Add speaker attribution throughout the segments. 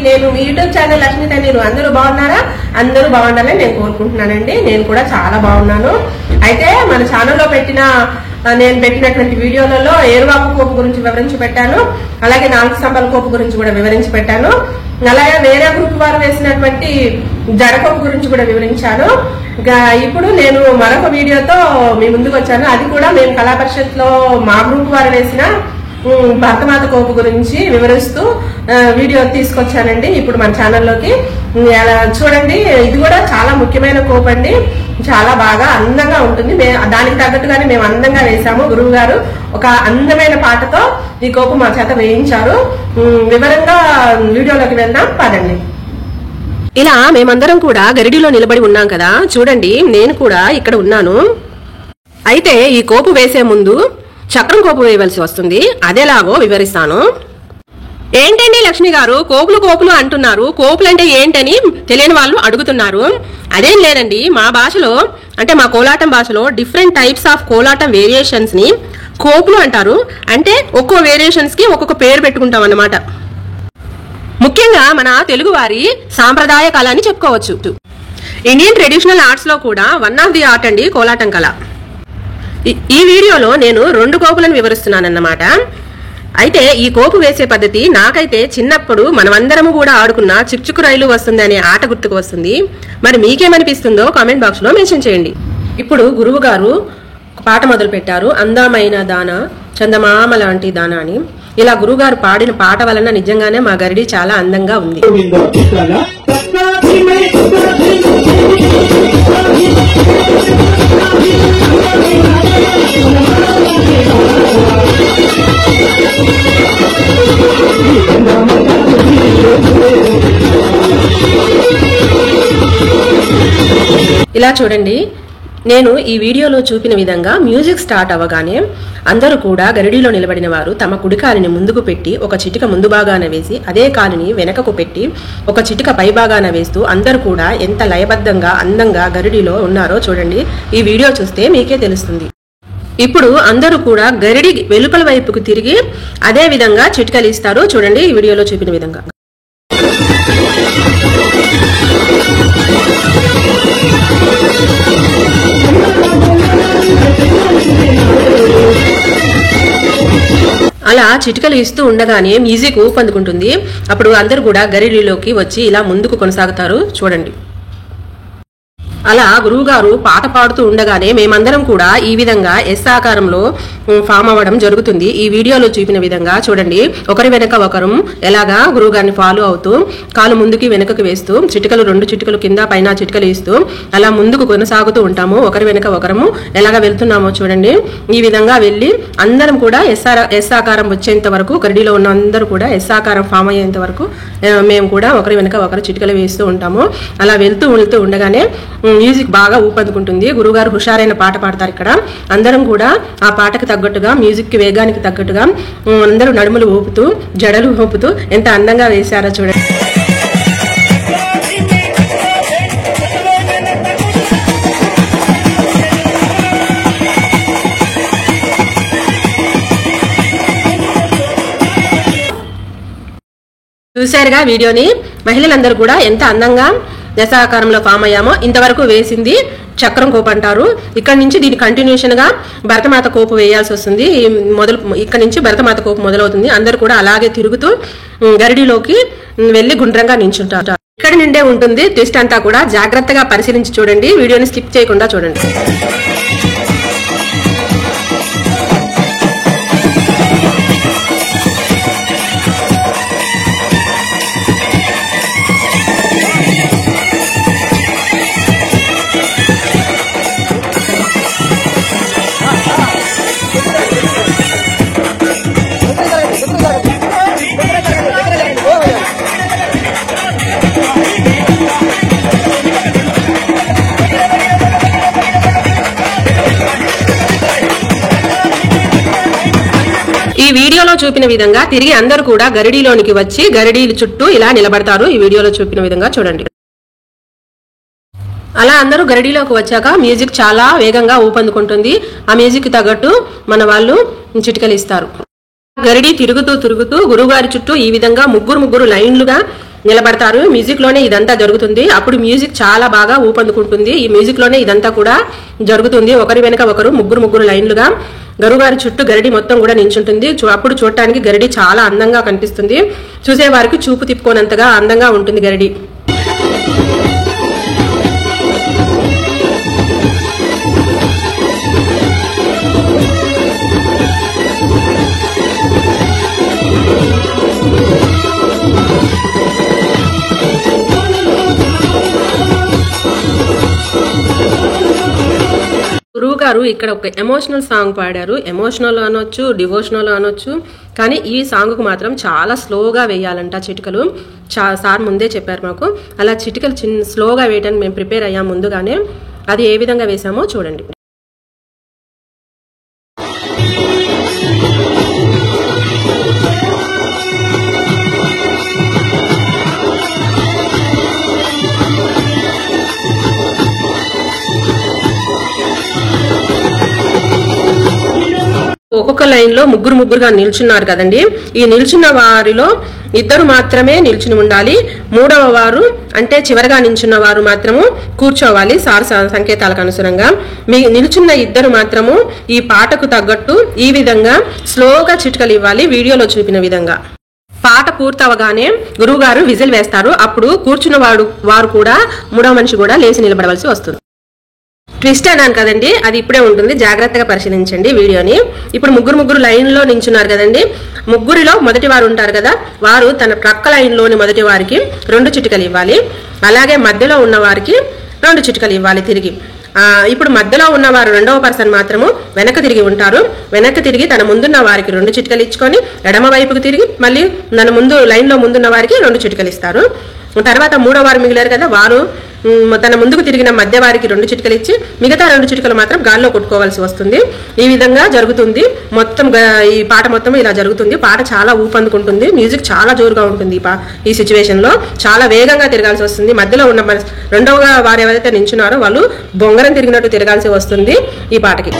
Speaker 1: నేను మీ YouTube channel Lakshmi Thanneeru అందరూ బాగున్నారా? అందరూ బాగుండాలని నేను కోరుకుంటున్నానండి. నేను కూడా చాలా బాగున్నాను. అయితే మన ఛానల్లో నేను పెట్టినటువంటి వీడియోలలో ఏరువాకు కోపు గురించి వివరించి పెట్టాను. అలాగే 4 స్తంభాల కోపు గురించి కూడా వివరించి పెట్టాను. అలాగే వేరే గ్రూప్ వారు వేసినటువంటి జడకోపు గురించి కూడా వివరించాను. ఇప్పుడు నేను మరొక వీడియోతో మీ ముందుకు వచ్చాను. అది కూడా మేము కళా పరిషత్ లో మా గ్రూప్ వారు వేసిన భరతమాత కోపు గురించి వివరిస్తూ వీడియో తీసుకొచ్చానండి. ఇప్పుడు మన ఛానల్లోకి చూడండి. ఇది కూడా చాలా ముఖ్యమైన కోపు అండి. చాలా బాగా అందంగా ఉంటుంది. దానికి తగ్గట్టుగానే మేము అందంగా వేసాము. గురువు గారు ఒక అందమైన పాటతో ఈ కోపు మా చేత వేయించారు. వివరంగా వీడియోలోకి వెళ్దాం పదండి. ఇలా మేమందరం కూడా గరిడిలో నిలబడి ఉన్నాం కదా, చూడండి నేను కూడా ఇక్కడ ఉన్నాను. అయితే ఈ కోపు వేసే ముందు చక్రం కోపు వేయవలసి వస్తుంది. అదేలాగో వివరిస్తాను. ఏంటండి లక్ష్మి గారు కోపులు అంటున్నారు, కోపులు అంటే ఏంటని తెలియని వాళ్ళు అడుగుతున్నారు. అదేం లేదండి, మా భాషలో అంటే మా కోలాటం భాషలో different types of Kolatam variations ని కోపులు అంటారు. అంటే ఒక్కో వేరియేషన్స్ కి ఒక్కొక్క పేరు పెట్టుకుంటాం అన్నమాట. ముఖ్యంగా మన తెలుగు వారి సాంప్రదాయ కళ అని చెప్పుకోవచ్చు. ఇండియన్ ట్రెడిషనల్ ఆర్ట్స్ లో కూడా వన్ ఆఫ్ ది ఆర్ట్ అండి కోలాటం కళ. ఈ వీడియోలో నేను 2 కోపులను వివరిస్తున్నానన్నమాట. అయితే ఈ కోపు వేసే పద్ధతి నాకైతే చిన్నప్పుడు మనమందరము కూడా ఆడుకున్న చిక్చుకు రైలు వస్తుంది అనే ఆట గుర్తుకు వస్తుంది. మరి మీకేమనిపిస్తుందో కామెంట్ బాక్స్ లో మెన్షన్ చేయండి. ఇప్పుడు గురువు గారు పాట మొదలు పెట్టారు. అందమైన దాన చందమామ లాంటి దాన అని. ఇలా గురువు గారు పాడిన పాట వలన నిజంగానే మా గరిడి చాలా అందంగా ఉంది. ఇలా చూడండి, నేను ఈ వీడియోలో చూపిన విధంగా మ్యూజిక్ స్టార్ట్ అవ్వగానే అందరూ కూడా గరిడిలో నిలబడిన వారు తమ కుడి కాలిని ముందుకు పెట్టి ఒక చిటిక ముందు భాగాన వేసి అదే కాలిని వెనకకు పెట్టి ఒక చిటిక పై భాగాన వేస్తూ అందరూ కూడా ఎంత లయబద్ధంగా అందంగా గరిడిలో ఉన్నారో చూడండి. ఈ వీడియో చూస్తే మీకే తెలుస్తుంది. ఇప్పుడు అందరూ కూడా గరిడి వెలుపల వైపుకు తిరిగి అదే విధంగా చిటికలు ఇస్తారు. చూడండి ఈ వీడియోలో చూపిన విధంగా. అలా చిటికలు ఇస్తూ ఉండగానే మ్యూజిక్ ఊపందుకుంటుంది. అప్పుడు అందరూ కూడా గరిడిలోకి వచ్చి ఇలా ముందుకు కొనసాగుతారు. చూడండి, అలా గురువు గారు పాట పాడుతూ ఉండగానే మేమందరం కూడా ఈ విధంగా ఎస్ ఆకారంలో ఫామ్ అవ్వడం జరుగుతుంది. ఈ వీడియోలో చూపిన విధంగా చూడండి, ఒకరి వెనక ఒకరు ఎలాగా గురువు గారిని ఫాలో అవుతూ కాలు ముందుకి వెనకకు వేస్తూ చిటికలు 2 చిటికలు కింద పైన చిటికలు ఇస్తూ అలా ముందుకు కొనసాగుతూ ఉంటాము. ఒకరి వెనక ఒకరము ఎలాగా వెళ్తున్నామో చూడండి. ఈ విధంగా వెళ్ళి అందరం కూడా ఎస్ ఆకారం వచ్చేంత వరకు, గరిడిలో ఉన్న అందరూ కూడా ఎస్ ఆకారం ఫామ్ అయ్యేంత వరకు మేము కూడా ఒకరి వెనక ఒకరు చిటికలు వేస్తూ ఉంటాము. అలా వెళ్తూ ఉండగానే మ్యూజిక్ బాగా ఊపందుకుంటుంది. గురువుగారు హుషారైన పాట పాడతారు. ఇక్కడ అందరం కూడా ఆ పాటకు తగ్గట్టుగా మ్యూజిక్ కి వేగానికి తగ్గట్టుగా అందరూ నడుములు ఊపుతూ జడలు ఊపుతూ ఎంత అందంగా వేశారో చూడండి. చూశారుగా వీడియోని. మహిళలందరూ కూడా ఎంత అందంగా దశాకారంలో ఫామ్ అయ్యామో. ఇంతవరకు వేసింది చక్రం కోపు అంటారు. ఇక్కడ నుంచి దీని కంటిన్యూషన్ గా భరతమాత కోపు వేయాల్సి వస్తుంది. ఇక్కడ నుంచి భరతమాత కోపు మొదలవుతుంది. అందరూ కూడా అలాగే తిరుగుతూ గరిడిలోకి వెళ్లి గుండ్రంగా నించుంటారు. ఇక్కడ నుండే ఉంటుంది ట్విస్ట్ అంతా కూడా. జాగ్రత్తగా పరిశీలించి చూడండి, వీడియోని స్కిప్ చేయకుండా చూడండి. ఈ వీడియోలో చూపిన విధంగా తిరిగి అందరూ కూడా గరిడిలోనికి వచ్చి గరిడీల చుట్టూ ఇలా నిలబడతారు. ఈ వీడియోలో చూపిన విధంగా చూడండి. అలా అందరూ గరిడిలోకి వచ్చాక మ్యూజిక్ చాలా వేగంగా ఊపందుకుంటుంది. ఆ మ్యూజిక్ తగ్గట్టు మన వాళ్ళు చిటికలు ఇస్తారు. గరిడి తిరుగుతూ గురువుగారి చుట్టూ ఈ విధంగా ముగ్గురు లైన్లుగా నిలబడతారు. మ్యూజిక్ లోనే ఇదంతా జరుగుతుంది. అప్పుడు మ్యూజిక్ చాలా బాగా ఊపందుకుంటుంది. ఈ మ్యూజిక్ లోనే ఇదంతా కూడా జరుగుతుంది. ఒకరి వెనుక ఒకరు ముగ్గురు లైన్లుగా గురువుగారి చుట్టూ గరిడి మొత్తం కూడా నించుంటుంది. అప్పుడు చూడటానికి గరిడి చాలా అందంగా కనిపిస్తుంది. చూసేవారికి చూపు తిప్పుకోనంతగా అందంగా ఉంటుంది గరిడి. గురువు గారు ఇక్కడ ఒక ఎమోషనల్ సాంగ్ పాడారు. ఎమోషనల్ అనొచ్చు, డివోషనల్ అనొచ్చు. కానీ ఈ సాంగ్కు మాత్రం చాలా స్లోగా వేయాలంట చిటికలు. సార్ ముందే చెప్పారు మాకు. అలా చిటికలు స్లోగా వేయడానికి మేము ప్రిపేర్ అయ్యాం ముందుగానే. అది ఏ విధంగా వేసామో చూడండి. ఒక్కొక్క లైన్ లో ముగ్గురుగా నిల్చున్నారు కదండి. ఈ నిల్చున్న వారిలో ఇద్దరు మాత్రమే నిల్చుని ఉండాలి. మూడవ వారు అంటే చివరగా నిల్చున్న వారు మాత్రము కూర్చోవాలి సార్ సంకేతాలకు అనుసారంగా. మీ నిల్చున్న ఇద్దరు మాత్రము ఈ పాటకు తగ్గట్టు ఈ విధంగా స్లోగా చిటికలు ఇవ్వాలి వీడియోలో చూపిన విధంగా. పాట పూర్తవగానే గురువు గారు విజిల్ వేస్తారు. అప్పుడు కూర్చున్న వారు కూడా మూడవ మనిషి కూడా లేచి నిలబడవలసి వస్తుంది. ట్విస్ట్ అన్నాను కదండి, అది ఇప్పుడే ఉంటుంది. జాగ్రత్తగా పరిశీలించండి వీడియోని. ఇప్పుడు ముగ్గురు లైన్ లో నించున్నారు కదండి. ముగ్గురిలో మొదటి వారు ఉంటారు కదా, వారు తన ప్రక్క లైన్ లోని మొదటి వారికి 2 చిటికలు ఇవ్వాలి. అలాగే మధ్యలో ఉన్న వారికి 2 చిటికలు ఇవ్వాలి తిరిగి. ఇప్పుడు మధ్యలో ఉన్నవారు రెండవ పర్సన్ మాత్రము వెనక్కి తిరిగి ఉంటారు. వెనక్కి తిరిగి తన ముందున్న వారికి 2 చిటికలు ఇచ్చుకొని ఎడమ వైపుకు తిరిగి మళ్ళీ తన ముందు లైన్ లో ముందున్న వారికి 2 చిటికలు ఇస్తారు. తర్వాత మూడో వారు మిగిలారు కదా, వారు తన ముందుకు తిరిగిన మధ్య వారికి 2 చిటికలు ఇచ్చి మిగతా 2 చిటికలు మాత్రం గాల్లో కొట్టుకోవాల్సి వస్తుంది. ఈ విధంగా జరుగుతుంది మొత్తం. ఈ పాట మొత్తం ఇలా జరుగుతుంది. పాట చాలా ఊపందుకుంటుంది. మ్యూజిక్ చాలా జోరుగా ఉంటుంది. ఈ సిచ్యువేషన్ లో చాలా వేగంగా తిరగాల్సి వస్తుంది. మధ్యలో ఉన్న రెండవ వారు ఎవరైతే నించున్నారో వాళ్ళు బొంగరం తిరిగినట్టు తిరగాల్సి వస్తుంది ఈ పాటకి.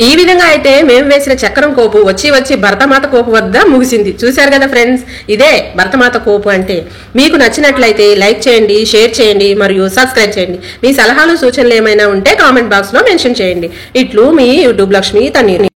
Speaker 1: ఈ విధంగా అయితే మేము వేసిన చక్రం కోపు వచ్చి భరతమాత కోపు వద్ద ముగిసింది. చూశారు కదా ఫ్రెండ్స్, ఇదే భరతమాత కోపు అంటే. మీకు నచ్చినట్లయితే లైక్ చేయండి, షేర్ చేయండి మరియు సబ్స్క్రైబ్ చేయండి. మీ సలహాలు సూచనలు ఏమైనా ఉంటే కామెంట్ బాక్స్ లో మెన్షన్ చేయండి. ఇట్లు మీ యూట్యూబ్ లక్ష్మి తన్నీరు.